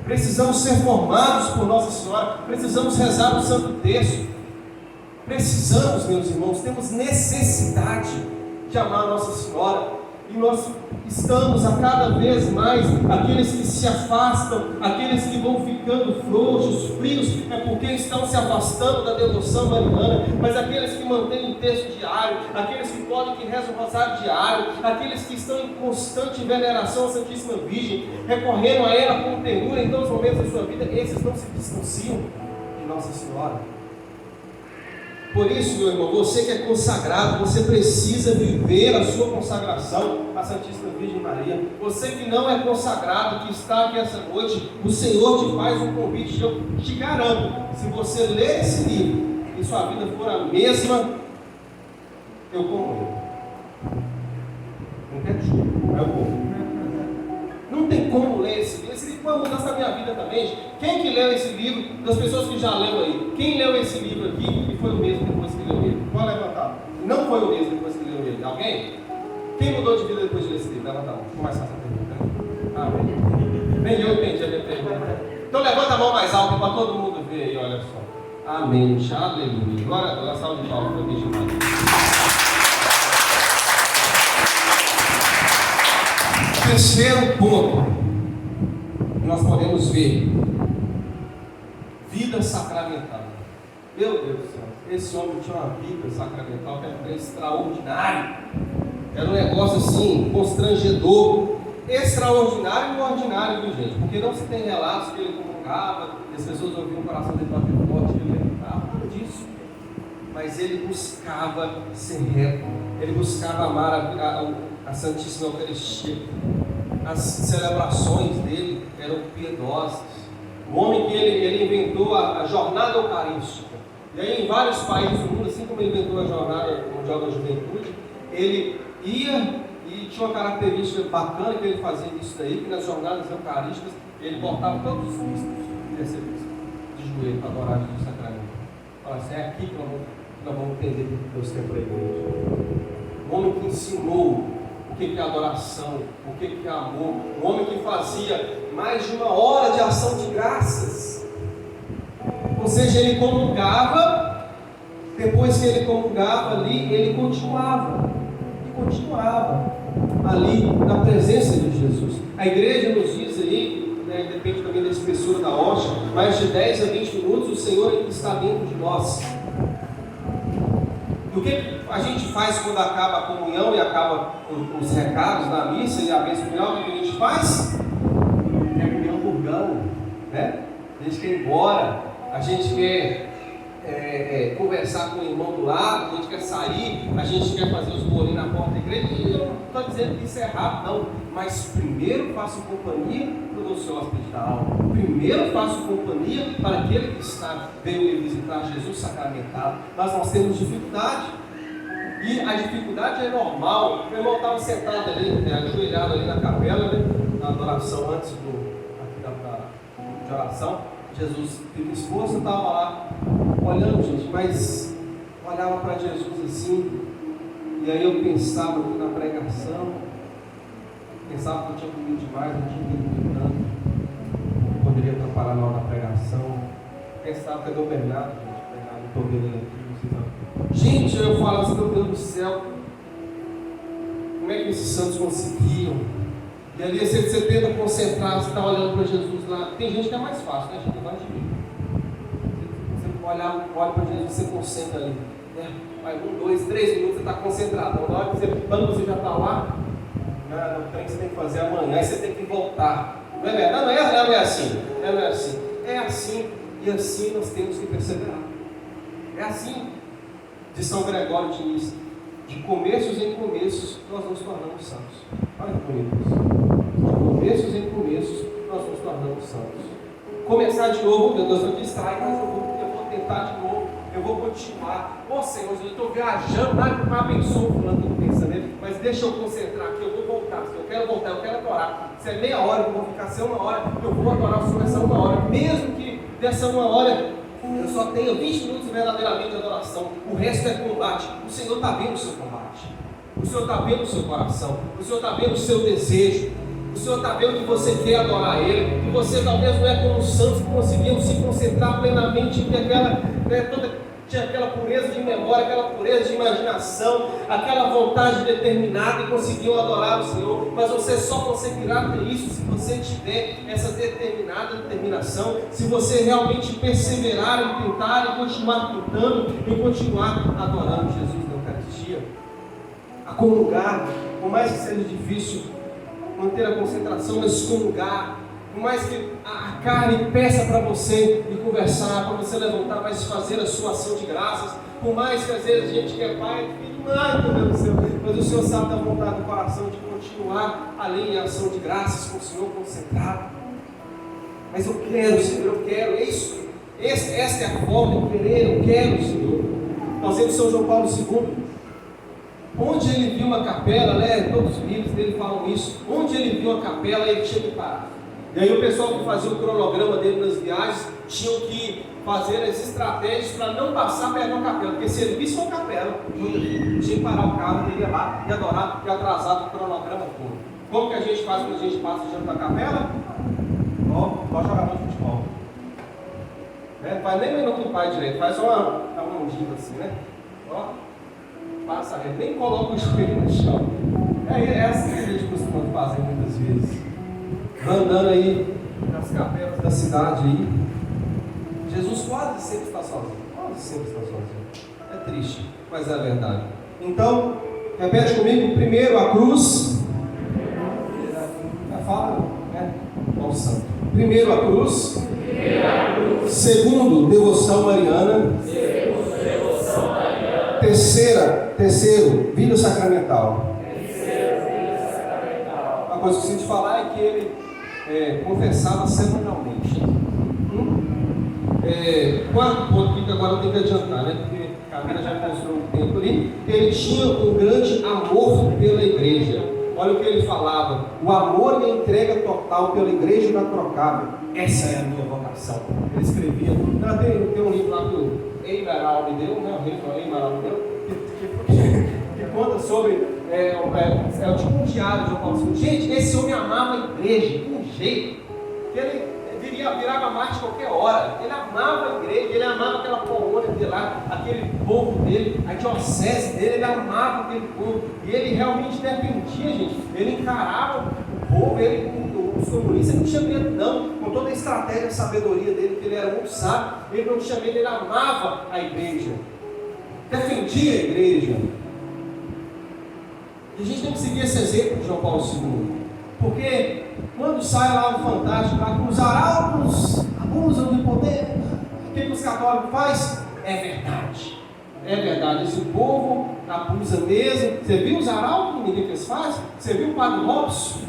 Precisamos ser formados por Nossa Senhora, precisamos rezar o Santo Terço, precisamos, meus irmãos, temos necessidade de amar Nossa Senhora, e nós estamos a cada vez mais, aqueles que se afastam, aqueles que vão ficando frouxos, frios, é porque estão se afastando da devoção mariana. Mas aqueles que mantêm o texto diário, aqueles que podem, que rezam o rosário diário, aqueles que estão em constante veneração à Santíssima Virgem, recorrendo a ela com ternura em todos os momentos da sua vida, esses não se distanciam de Nossa Senhora. Por isso, meu irmão, você que é consagrado, você precisa viver a sua consagração à Santíssima Virgem Maria. Você que não é consagrado, que está aqui essa noite, o Senhor te faz um convite. Eu te garanto, se você ler esse livro e sua vida for a mesma, eu como eu. Não quero chuva, eu como. Não tem como ler esse livro. Esse livro foi uma mudança na minha vida também, gente. Quem que leu esse livro? Das pessoas que já leu aí. Quem leu esse livro aqui e foi o mesmo depois que leu ele? Pode levantar. Não foi o mesmo depois que leu ele. Alguém? Quem mudou de vida depois de ler esse livro? Levanta a mão. Ficou mais fácil a pergunta. Amém. Nem eu entendi a minha pergunta. Então levanta a mão mais alta para todo mundo ver aí, olha só. Amém. Aleluia. Glória a Deus. A salva de palmas para a Virgem Maria. Terceiro ponto, nós podemos ver vida sacramental. Meu Deus do céu, esse homem tinha uma vida sacramental que era extraordinária. Era um negócio assim, constrangedor. Extraordinário e ordinário, viu, gente? Porque não se tem relatos que ele comungava, e as pessoas ouviam o coração dele bater forte, que ele levantava, nada disso. Mas ele buscava ser reto, ele buscava amar a Santíssima Eucaristia. As celebrações dele eram piedosas. O homem que ele inventou a jornada eucarística. E aí em vários países do mundo, assim como ele inventou a jornada mundial da juventude, ele ia e tinha uma característica bacana que ele fazia isso daí, que nas jornadas eucarísticas ele botava todos os cristos de joelho para adorar Jesus sacramento. Fala assim, é aqui que nós vamos entender o que Deus tem para a igreja. Um homem que ensinou o que é adoração, o que é amor, um homem que fazia mais de 1 hora de ação de graças. Ou seja, ele comungava, depois que ele comungava ali, ele continuava ali na presença de Jesus. A igreja nos diz aí, né, depende também da espessura da hóstia, mais de 10 a 20 minutos o Senhor ainda está dentro de nós. E o que a gente faz quando acaba a comunhão e acaba os recados da missa e a bênção final? O que a gente faz? É a comunhão purgando, né? A gente quer ir embora, a gente quer conversar com o irmão do lado, a gente quer sair, a gente quer fazer os bolinhos na porta da igreja. E eu não estou dizendo que isso é errado, não. Mas primeiro faço companhia para o seu hóspede da alma. Primeiro faço companhia para aquele que veio visitar Jesus sacramentado. Mas nós temos dificuldade. E a dificuldade é normal. Meu irmão estava sentado ali, ajoelhado ali na capela, né, na adoração antes de oração. Jesus fica exposto, estava lá olhando, gente, mas olhava para Jesus assim, e aí eu pensava aqui na pregação, pensava que eu tinha comido demais, não tinha comido tanto, poderia atrapalhar na hora da pregação, pensava, cadê o Bernardo, gente? O Bernardo, não estou vendo ele aqui, não. Gente, eu falo assim, meu Deus do céu, como é que esses santos conseguiam? E ali você tenta concentrar, você está olhando para Jesus lá. Tem gente que é mais fácil, né? A gente vai de mim. Você olha para Jesus, você concentra ali. Né? Vai 1, 2, 3 minutos, você está concentrado. Então, na hora que quando você já está lá, o trem que você tem que fazer amanhã, aí você tem que voltar. Não é verdade? Não é assim. Não é assim. É assim, e assim nós temos que perseverar. É assim, de São Gregório de Nissa. De começos em começos, nós nos tornamos santos. Olha que bonito isso. De começos em começos, nós nos tornamos santos. Começar de novo, meu Deus, eu distrai, mas eu vou tentar de novo, eu vou continuar. Ô Senhor, eu estou viajando, não abençoa o fulano que eu estou pensando nele, mas deixa eu concentrar aqui, eu vou voltar. Se eu quero voltar, eu quero adorar. Se é meia hora, eu vou ficar, se é 1 hora, eu vou adorar o Senhor essa 1 hora. Mesmo que dessa 1 hora eu só tenho 20 minutos verdadeiramente de adoração, o resto é combate. O Senhor está vendo o seu combate, o Senhor está vendo o seu coração, o Senhor está vendo o seu desejo, o Senhor está vendo que você quer adorar Ele, que você talvez não é como os santos que conseguiam se concentrar plenamente em tinha aquela pureza de memória, aquela pureza de imaginação, aquela vontade determinada e conseguiam adorar o Senhor. Mas você só conseguirá ter isso se você tiver essa determinação, se você realmente perseverar em tentar e continuar tentando e continuar adorando Jesus na Eucaristia. A comungar, por mais que seja difícil manter a concentração, mas comungar, por mais que a carne peça para você e conversar, para você levantar, mas fazer a sua ação de graças, por mais que às vezes a gente quer pai, filho, ai meu Deus do céu, mas o Senhor sabe da vontade do coração de continuar ali em ação de graças com o Senhor concentrado. Mas eu quero, Senhor, eu quero, é isso, esta é a forma, eu quero, Senhor. Nós vemos São João Paulo II, onde ele viu uma capela, né, todos os livros dele falam isso, onde ele viu a capela, ele tinha que parar. E aí o pessoal que fazia o cronograma dele nas viagens tinham que fazer as estratégias para não passar perto da capela, porque se ele visse uma capela, tinha que parar o carro, ele ia lá e adorar, e atrasar o cronograma todo. Como que a gente faz quando a gente passa diante da capela? Ó jogador de futebol. Né? Faz nem minuto do pai direito, faz só uma ungida assim, né? Ó, passa reto, nem coloca o espelho no chão. É assim que a gente costuma fazer muitas vezes. Andando aí nas capelas da cidade aí, Jesus quase sempre está sozinho, quase sempre está sozinho. É triste, mas é a verdade. Então, repete comigo: primeiro a cruz. Fala, né? Ao santo. Primeiro a cruz. Segundo, devoção mariana. Terceiro, vida sacramental. Uma coisa que eu sinto falar é que ele confessava semanalmente. Quarto ponto que agora eu tenho que adiantar, né? Porque a Camila já mostrou um tempo ali. Ele tinha um grande amor pela igreja. Olha o que ele falava: o amor e a entrega total pela igreja introcável. Essa é a minha vocação. Ele escrevia. Tem um livro lá que o Eimaral me deu, né? O rei Eimaral me deu, que conta sobre. É tipo um diário de João Paulo II. Gente, esse homem amava a igreja de um jeito que ele virava Marte qualquer hora. Ele amava a igreja, ele amava aquela colônia dele lá, aquele povo dele, a diocese dele, ele amava aquele povo. E ele realmente defendia, gente. Ele encarava o povo, os comunistas, ele não tinha medo, não. Com toda a estratégia e sabedoria dele, que ele era muito sábio, ele não tinha medo, ele amava a igreja, defendia a igreja. E a gente tem que seguir esse exemplo de João Paulo II. Porque quando sai lá no Fantástico, lá que os arautos abusam de poder, o que os católicos fazem? É verdade. É verdade. Esse povo abusa mesmo. Você viu os arautos que ninguém faz? Você viu o Padre Robson?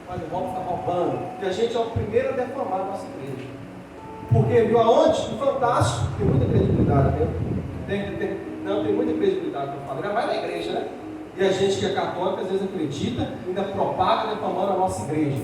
O Padre Robson está roubando. Porque a gente é o primeiro a defamar a nossa igreja. Porque viu aonde? No Fantástico. Tem muita credibilidade, né? Tem muita credibilidade no Padre. Vai na igreja, né? E a gente que é católico, às vezes acredita, ainda propaga defamando a nossa igreja.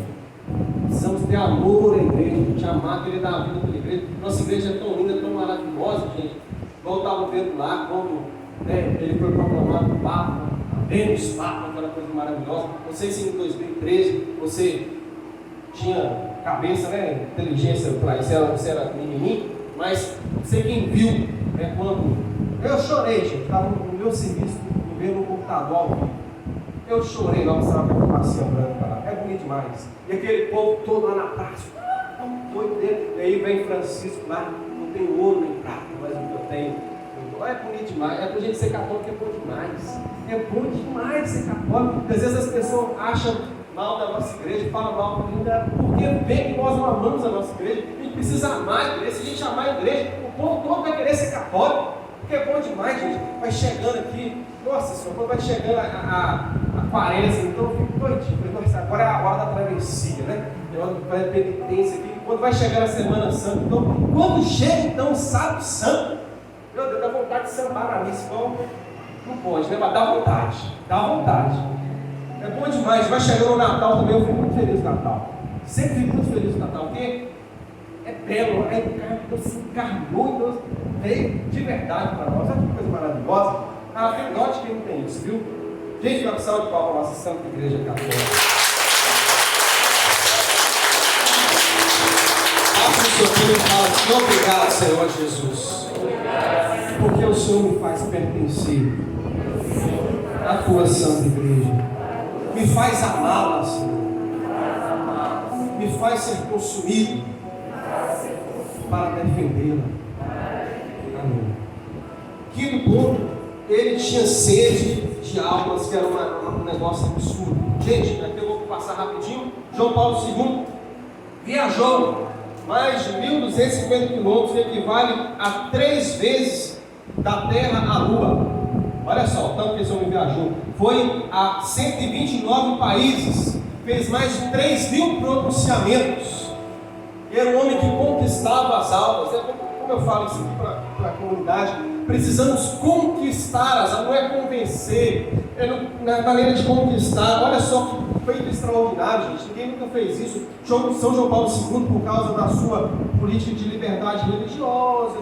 Precisamos ter amor à igreja, a gente amar, querer dar a vida pela igreja. Nossa igreja é tão linda, tão maravilhosa, gente. Igual eu estava vendo lá, quando ele foi proclamado Papa, Vênus Papa, aquela coisa maravilhosa. Não sei se em 2013 você tinha cabeça, né, inteligência para isso, você era menininho, mas sei quem viu, quando eu chorei, gente, estava no meu serviço, no computador ao vivo. Eu chorei lá, mostrava a fumacinha branca lá. É bonito demais. E aquele povo todo lá na praça, tão doido dele. E aí vem Francisco lá, não tem ouro nem prata, mas o que eu tenho. É bonito demais. É pra gente ser católico, é bom demais. É bom demais ser católico. Porque às vezes as pessoas acham mal da nossa igreja, falam mal ainda, porque vê que nós não amamos a nossa igreja. A gente precisa amar a igreja. Se a gente amar a igreja, o povo todo vai querer ser católico. Porque é bom demais, gente. Vai chegando aqui. Nossa Senhora, quando vai chegando a quaresma, então eu fico doidinho. Nossa, agora é a hora da travessia, né? Vai a penitência aqui. Quando vai chegar a Semana Santa, então, quando chega então o Sábado Santo, meu Deus, dá vontade de sambar na missa. Não pode, né? Mas dá vontade. É bom demais. Vai chegando o Natal também, eu fico muito feliz no Natal. Sempre fico muito feliz no Natal, porque é belo, Deus se encarnou, Deus veio de verdade para nós. Olha que coisa maravilhosa. Note que não tem isso, viu? Gente, uma salva de palmas para a nossa Santa Igreja Católica. Faça o seu filho e fala assim: obrigado, Senhor Jesus. Porque o Senhor me faz pertencer à tua Santa Igreja. Me faz amá-la, Senhor. Me faz ser consumido para defendê-la. Amém. Quinto ponto. Ele tinha sede de almas, que era um negócio absurdo. Gente, aqui eu vou passar rapidinho. João Paulo II viajou mais de 1.250 quilômetros, que equivale a 3 vezes da Terra à Lua. Olha só, o tanto que esse homem viajou. Foi a 129 países, fez mais de 3.000 pronunciamentos. Era um homem que conquistava as almas. Como eu falo isso aqui para a comunidade, precisamos conquistar as almas, não é convencer, na maneira de conquistar. Olha só que feito extraordinário, gente. Ninguém nunca fez isso. São João Paulo II, por causa da sua política de liberdade religiosa,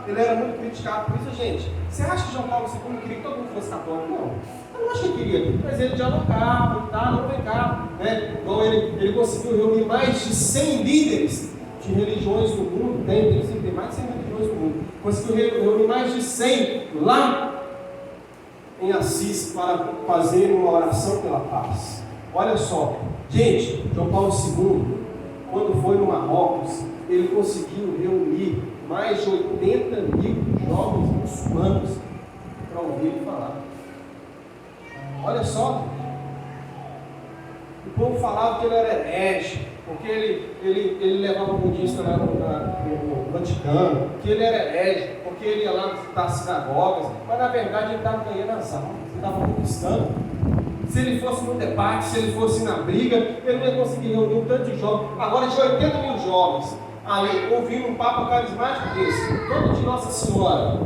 ele era muito criticado por isso, gente. Você acha que João Paulo II queria que todo mundo fosse católico? Não. Eu não acho que ele queria, mas ele dialogava e tal, não vem cá, né? Então ele conseguiu reunir mais de 100 líderes de religiões no mundo, tem mais de 100 religiões no mundo. Conseguiu reunir mais de 100 lá em Assis para fazer uma oração pela paz. Olha só, gente, João Paulo II, quando foi no Marrocos, ele conseguiu reunir mais de 80 mil jovens muçulmanos para ouvir ele falar. Olha só, o povo falava que ele era herege, porque ele levava budista lá no Vaticano, que ele era herege, porque ele ia lá nas sinagogas, mas na verdade ele estava ganhando as almas, ele estava conquistando. Se ele fosse no debate, se ele fosse na briga, ele não ia conseguir reunir um tanto de jovens. Agora, de 80 mil jovens, aí ouvindo um papo carismático desse, todo de Nossa Senhora,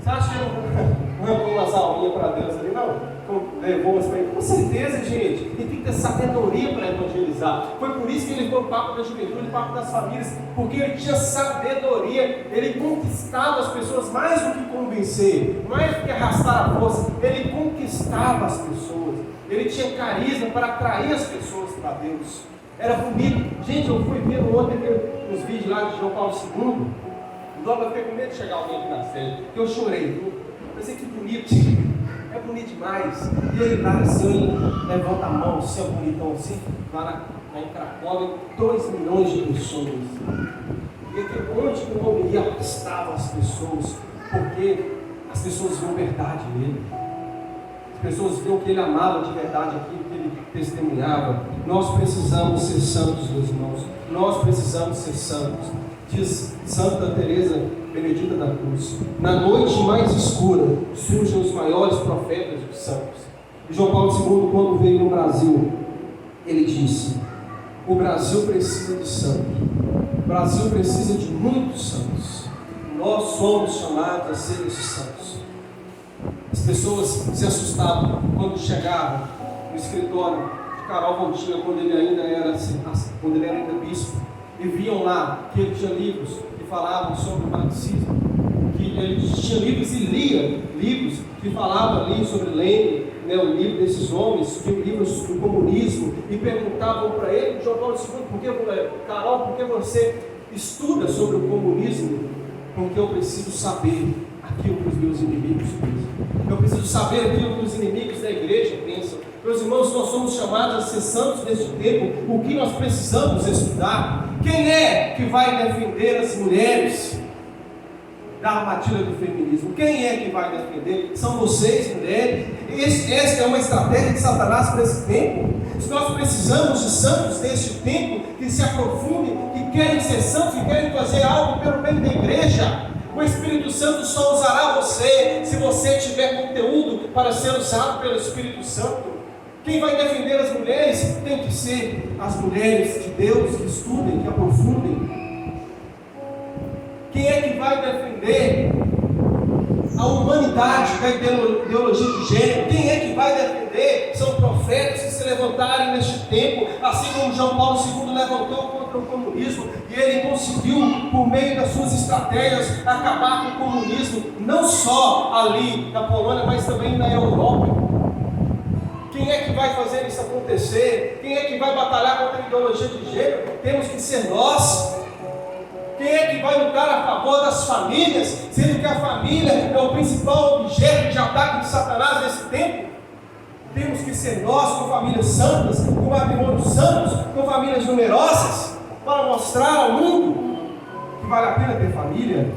você acha que não arrancou umas aulinhas para Deus ali, não? Levou umas para ele? Com certeza, gente. Ele tem que ter sabedoria para evangelizar. Foi por isso que ele foi o Papa da Juventude, o Papa das Famílias, porque ele tinha sabedoria. Ele conquistava as pessoas mais do que convencer, mais do que arrastar a força. Ele conquistava as pessoas. Ele tinha carisma para atrair as pessoas para Deus. Era bonito. Gente, eu fui vendo ontem uns vídeos lá de João Paulo II. Eu fiquei com medo de chegar alguém aqui na sede, porque eu chorei, viu? Pensei que bonito. É bonito demais. E ele lá assim, levanta a mão, assim, é bonitão assim, lá em Cracóvia, 2 milhões de pessoas. E onde o homem ia, arrastava as pessoas, porque as pessoas viam verdade nele. As pessoas viam que ele amava de verdade aquilo que ele testemunhava. Nós precisamos ser santos, meus irmãos. Nós precisamos ser santos. Diz Santa Teresa Benedita da Cruz: na noite mais escura surgem os maiores profetas dos santos. E João Paulo II, quando veio no Brasil, ele disse: o Brasil precisa de santos, o Brasil precisa de muitos santos. Nós somos chamados a ser esses santos. As pessoas se assustavam quando chegavam no escritório de Carol Voltinha, quando ele ainda era bispo, e viam lá que ele tinha livros que falavam sobre o marxismo, que ele tinha livros e lia livros que falavam ali sobre Lenin, né, o livro desses homens, que livros do comunismo, e perguntavam para ele, João Paulo II, Carol, por que você estuda sobre o comunismo? Porque eu preciso saber aquilo que os meus inimigos pensam. Eu preciso saber aquilo que os inimigos da igreja pensam. Meus irmãos, nós somos chamados a ser santos neste tempo. O que nós precisamos estudar? Quem é que vai defender as mulheres da armadilha do feminismo? Quem é que vai defender? São vocês, mulheres. Esta é uma estratégia de Satanás para esse tempo. Nós precisamos de santos neste tempo que se aprofundem, que querem ser santos, que querem fazer algo pelo bem da igreja. O Espírito Santo só usará você se você tiver conteúdo para ser usado pelo Espírito Santo. Quem vai defender as mulheres tem que ser as mulheres de Deus, que estudem, que aprofundem. Quem é que vai defender a humanidade da ideologia de gênero? Quem é que vai defender? São profetas que se levantarem neste tempo, assim como João Paulo II levantou contra o comunismo, e ele conseguiu, por meio das suas estratégias, acabar com o comunismo, não só ali na Polônia, mas também na Europa. Quem é que vai fazer isso acontecer? Quem é que vai batalhar contra a ideologia de gênero? Temos que ser nós. Quem é que vai lutar a favor das famílias, sendo que a família é o principal objeto de ataque de Satanás nesse tempo? Temos que ser nós, com famílias santas, com matrimônios santos, com famílias numerosas, para mostrar ao mundo que vale a pena ter família.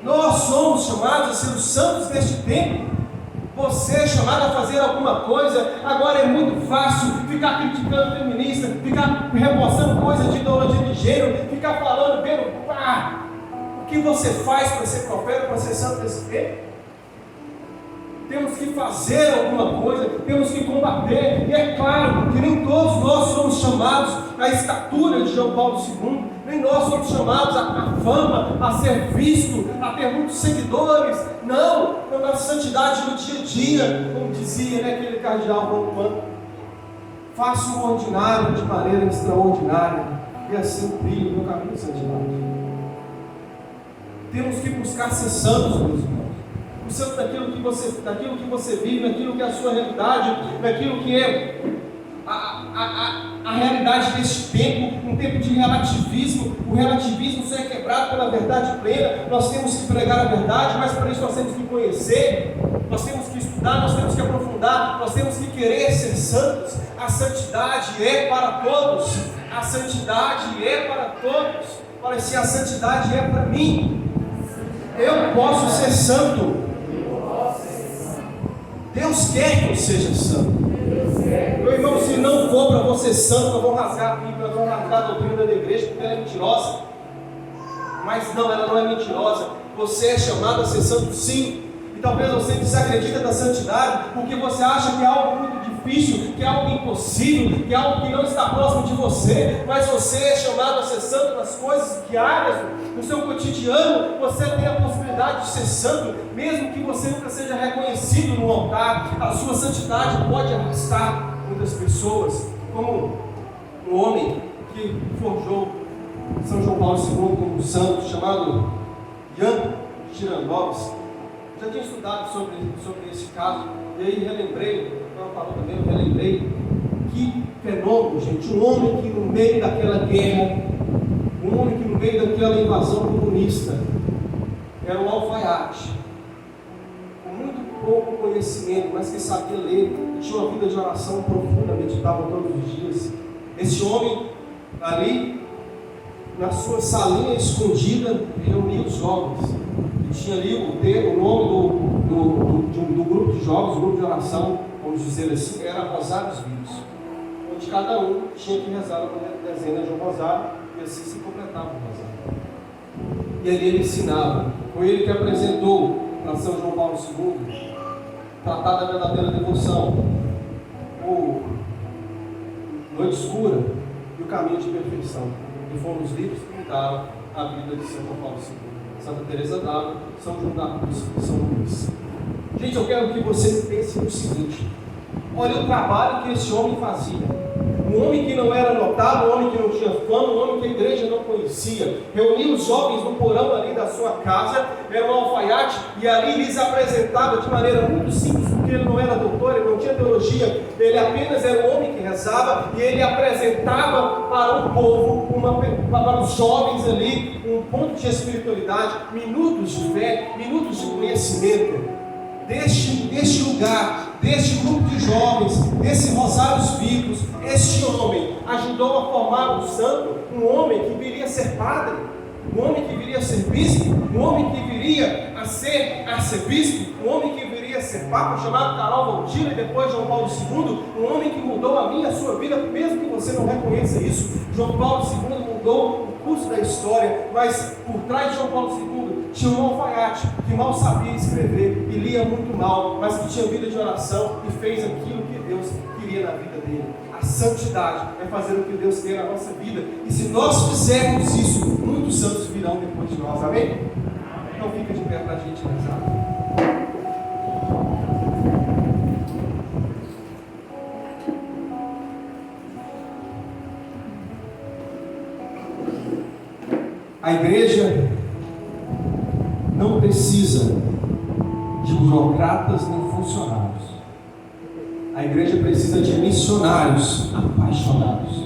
Nós somos chamados a ser os santos deste tempo. Você é chamado a fazer alguma coisa. Agora é muito fácil ficar criticando o feminista, ficar repostando coisas de ideologia de gênero, ficar falando, vendo, o que você faz para ser profeta, para ser santo desse tempo? Temos que fazer alguma coisa, temos que combater, e é claro que nem todos nós somos chamados à estatura de João Paulo II, nem nós somos chamados à fama, a ser visto, a ter muitos seguidores. Não, é uma santidade no dia a dia, como dizia, né, aquele cardeal romano: faça o ordinário de maneira extraordinária, e assim trilhe o meu caminho de santidade. Temos que buscar ser santos, meus irmãos. O santo daquilo que você vive, naquilo que é a sua realidade, naquilo que é a realidade deste tempo, um tempo de relativismo. O relativismo só é quebrado pela verdade plena. Nós temos que pregar a verdade, mas para isso nós temos que conhecer, nós temos que estudar, nós temos que aprofundar, nós temos que querer ser santos. A santidade é para todos, a santidade é para todos. Fala assim: a santidade é para mim. Eu posso ser santo. Deus quer que eu seja santo. Meu irmão, se não for para você santo, nós vamos rasgar a Bíblia, nós vamos rasgar a doutrina da igreja, porque ela é mentirosa. Mas não, ela não é mentirosa. Você é chamado a ser santo, sim. E talvez você desacredita da santidade porque você acha que é algo muito difícil, que é algo impossível, que é algo que não está próximo de você. Mas você é chamado a ser santo nas coisas diárias, no seu cotidiano. Você tem a possibilidade de ser santo, mesmo que você nunca seja reconhecido no altar. A sua santidade pode arrastar muitas pessoas, como um homem que forjou São João Paulo II como um santo, chamado Jan Girandovski. Já tinha estudado sobre esse caso, e aí relembrei, que fenômeno, gente. Um homem que no meio daquela guerra, um homem que no meio daquela invasão comunista, era um alfaiate, com muito pouco conhecimento, mas que sabia ler, e tinha uma vida de oração profunda, meditava todos os dias. Esse homem, ali, na sua salinha escondida, reunia os jovens. E tinha ali o nome do grupo de jovens, o grupo de oração, vamos dizer assim, era Rosários Vivos, onde cada um tinha que rezar a dezena de um rosário, e assim se completava o rosário. E ali ele ensinava. Foi ele que apresentou para São João Paulo II Tratado da Verdadeira Devoção, o Noite Escura e o Caminho de Perfeição, que foram os livros que mudaram a vida de São João Paulo II. Santa Teresa d'Ávila, São João da Cruz e São Luís. Gente, eu quero que você pense no seguinte: olha o trabalho que esse homem fazia. Um homem que não era notado, um homem que não tinha fama, um homem que a igreja não conhecia. Reunia os jovens no porão ali da sua casa, era um alfaiate, e ali lhes apresentava de maneira muito simples, porque ele não era doutor, ele não tinha teologia, ele apenas era um homem que rezava, e ele apresentava para o povo, para os jovens ali, um ponto de espiritualidade, minutos de fé, minutos de conhecimento. Deste lugar, deste grupo de jovens, desses Rosários Vivos, este homem ajudou a formar um santo, um homem que viria a ser padre, um homem que viria a ser bispo, um homem que viria a ser arcebispo, um homem que viria a ser papa, chamado Carol Wojtyla, e depois João Paulo II, um homem que mudou a minha e a sua vida, mesmo que você não reconheça isso. João Paulo II mudou o curso da história, mas por trás de João Paulo II tinha um alfaiate que mal sabia escrever e lia muito mal, mas que tinha vida de oração e fez aquilo que Deus queria na vida dele. A santidade é fazer o que Deus quer na nossa vida, e se nós fizermos isso, muitos santos virão depois de nós, amém? Então fica de pé para a gente rezar. A igreja não precisa de burocratas nem funcionários. A igreja precisa de missionários apaixonados,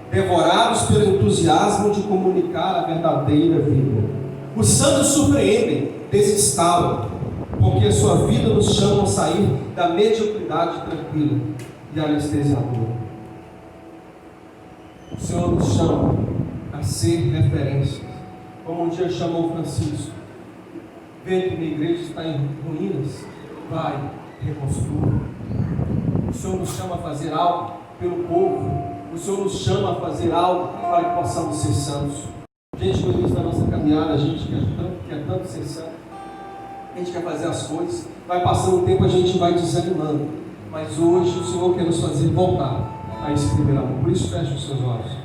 devorados pelo entusiasmo de comunicar a verdadeira vida. Os santos surpreendem, desinstalam, porque a sua vida nos chama a sair da mediocridade tranquila e anestesiadora. O Senhor nos chama a ser referências, como um dia chamou Francisco. Vê que minha igreja está em ruínas, vai, reconstrua. O Senhor nos chama a fazer algo pelo povo. O Senhor nos chama a fazer algo para que possamos ser santos. Gente, no início da nossa caminhada, a gente quer tanto ser santo. A gente quer fazer as coisas. Vai passando o tempo, a gente vai desanimando. Mas hoje o Senhor quer nos fazer voltar a esse primeiro amor. Por isso, feche os seus olhos.